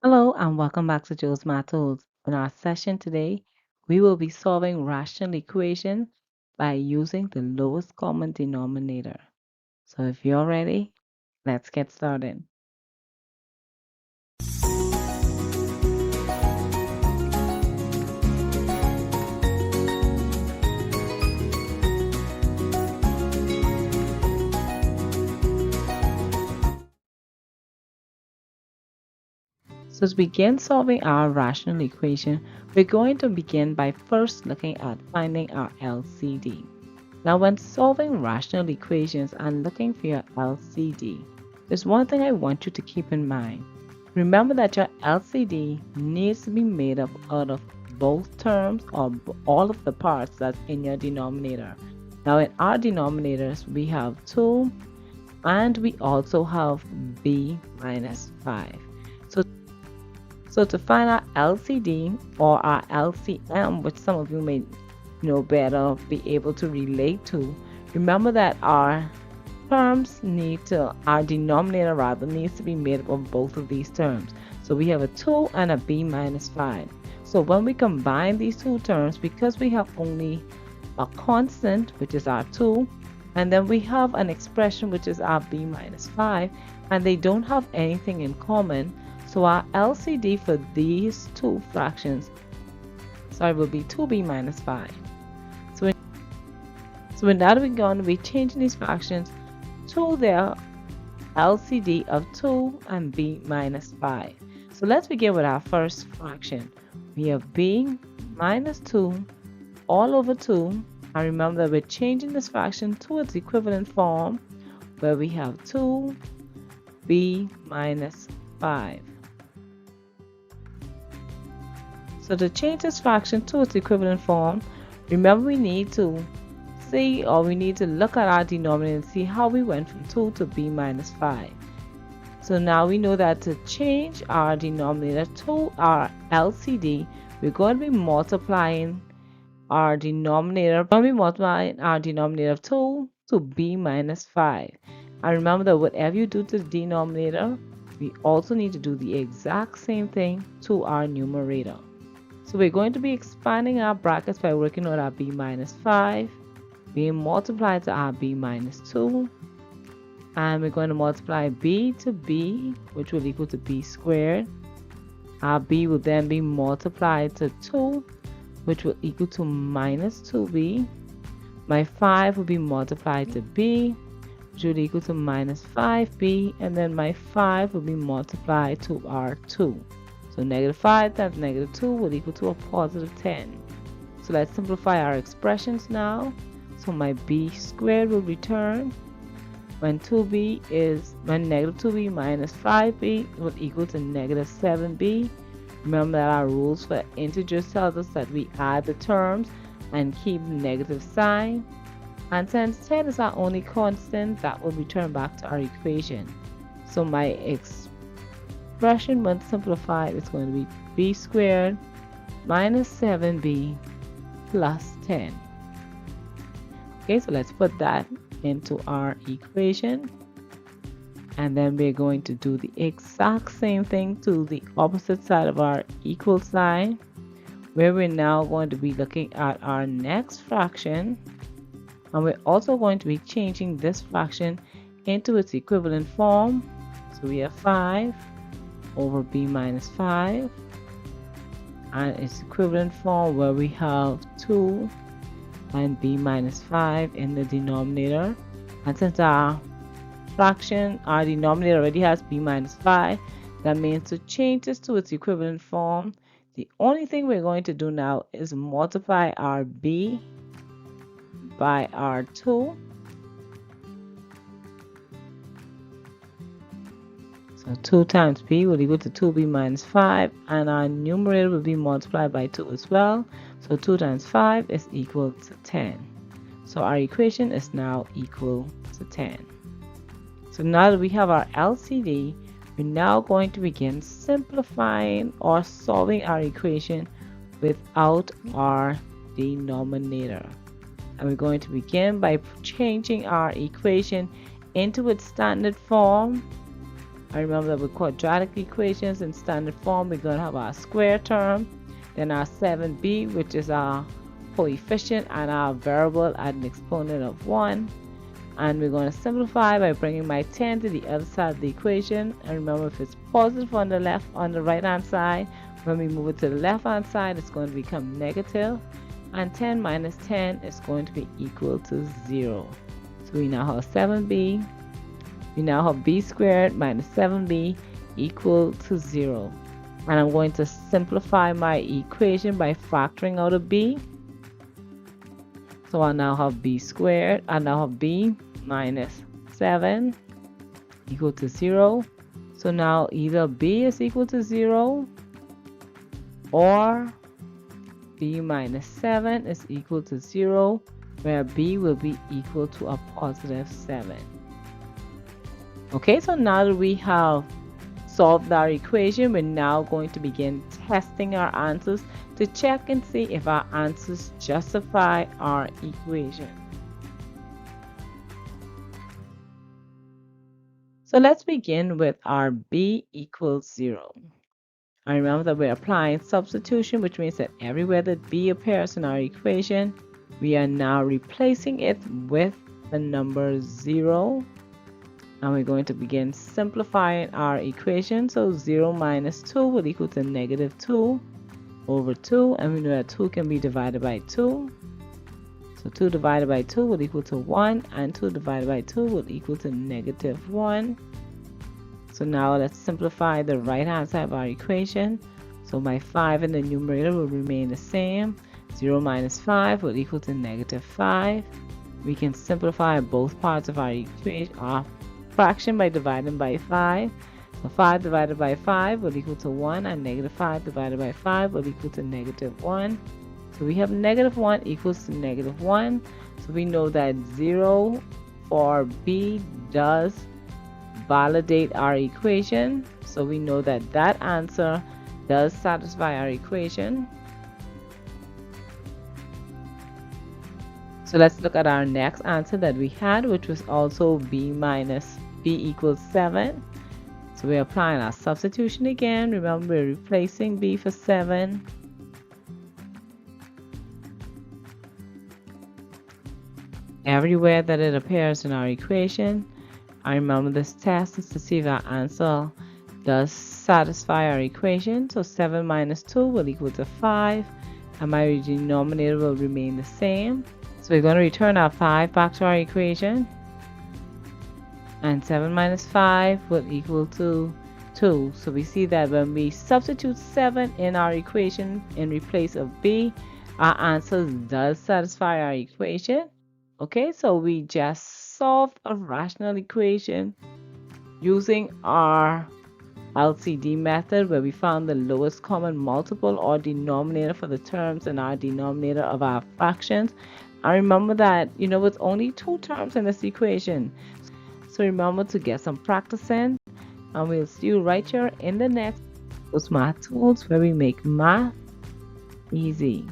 Hello and welcome back to Joe's Math Tools. In our session today, we will be solving rational equation by using the lowest common denominator. So if you're ready, let's get started. So to begin solving our rational equation, we're going to begin by first looking at finding our LCD. Now when solving rational equations and looking for your LCD, there's one thing I want you to keep in mind. Remember that your LCD needs to be made up out of both terms or all of the parts that's in your denominator. Now in our denominators, we have 2 and we also have b minus 5. So so to find our LCD or our LCM, which some of you may know better, be able to relate to, remember that our our denominator rather needs to be made up of both of these terms. So we have a 2 and a b minus 5. So when we combine these two terms, because we have only a constant, which is our 2, and then we have an expression, which is our b minus 5, and they don't have anything in common, so our LCD for these two fractions, will be 2b minus 5. So in that we're going to be changing these fractions to their LCD of 2 and b minus 5. So let's begin with our first fraction. We have b minus 2 all over 2. And remember that we're changing this fraction to its equivalent form where we have 2b minus 5. So to change this fraction to its equivalent form, remember we need to look at our denominator and see how we went from 2 to b minus 5. So now we know that to change our denominator to our LCD, we're going to be multiplying our denominator. We're going to be multiplying our denominator of 2 to b minus 5. And remember that whatever you do to the denominator, we also need to do the exact same thing to our numerator. So we're going to be expanding our brackets by working with our b minus 5 being multiplied to our b minus 2. And we're going to multiply b to b, which will equal to b squared. Our b will then be multiplied to 2, which will equal to minus 2b. My 5 will be multiplied to b, which will equal to minus 5b. And then my 5 will be multiplied to our 2. So negative 5 times negative 2 will equal to a positive 10. So let's simplify our expressions now. So my b squared will return when negative 2b minus 5b will equal to negative 7b. Remember that our rules for integers tells us that we add the terms and keep the negative sign. And since 10 is our only constant, that will return back to our equation. So my expression when simplified is going to be b squared minus 7b plus 10. Okay, so let's put that into our equation. And then we're going to do the exact same thing to the opposite side of our equal sign, where we're now going to be looking at our next fraction. And we're also going to be changing this fraction into its equivalent form. So we have 5 over b minus 5. And its equivalent form where we have 2 and b minus 5 in the denominator. And since our denominator already has b minus 5, that means to change this to its equivalent form, the only thing we're going to do now is multiply our b by our 2. So 2 times b will equal to 2b minus 5, and our numerator will be multiplied by 2 as well. So 2 times 5 is equal to 10. So our equation is now equal to 10. So now that we have our LCD, we're now going to begin simplifying or solving our equation without our denominator. And we're going to begin by changing our equation into its standard form. I remember that with quadratic equations in standard form, we're going to have our square term, then our 7b, which is our coefficient, and our variable at an exponent of 1. And we're going to simplify by bringing my 10 to the other side of the equation. And remember, if it's positive on the right hand side, when we move it to the left hand side, it's going to become negative. And 10 minus 10 is going to be equal to 0. So we now have 7b. We now have b squared minus 7b equal to 0. And I'm going to simplify my equation by factoring out a b. So I now have b squared. I now have b minus 7 equal to 0. So now either b is equal to 0 or b minus 7 is equal to 0, where b will be equal to a positive 7. Okay, so now that we have solved our equation, we're now going to begin testing our answers to check and see if our answers justify our equation. So let's begin with our b equals 0. I remember that we're applying substitution, which means that everywhere that b appears in our equation, we are now replacing it with the number 0. And we're going to begin simplifying our equation. So 0 minus 2 will equal to negative 2 over 2. And we know that 2 can be divided by 2. So 2 divided by 2 will equal to 1. And 2 divided by 2 will equal to negative 1. So now let's simplify the right hand side of our equation. So my 5 in the numerator will remain the same. 0 minus 5 will equal to negative 5. We can simplify both parts of our equation, our fraction, by dividing by 5. So 5 divided by 5 will equal to 1, and negative 5 divided by 5 will equal to negative 1. So we have negative 1 equals to negative 1. So we know that 0 for b does validate our equation. So we know that that answer does satisfy our equation. So let's look at our next answer that we had, which was also b equals 7. So we're applying our substitution again. Remember, we're replacing b for 7. Everywhere that it appears in our equation. I remember this test is to see if our answer does satisfy our equation. So 7 minus 2 will equal to 5, and my denominator will remain the same. So we're going to return our 5 back to our equation. And 7 minus 5 will equal to 2. So we see that when we substitute 7 in our equation in place of b, our answer does satisfy our equation. Okay, so we just solved a rational equation using our LCD method, where we found the lowest common multiple or denominator for the terms in our denominator of our fractions. I remember that, with only 2 terms in this equation. So remember to get some practice in, and we'll see you right here in the next Math Tools, where we make math easy.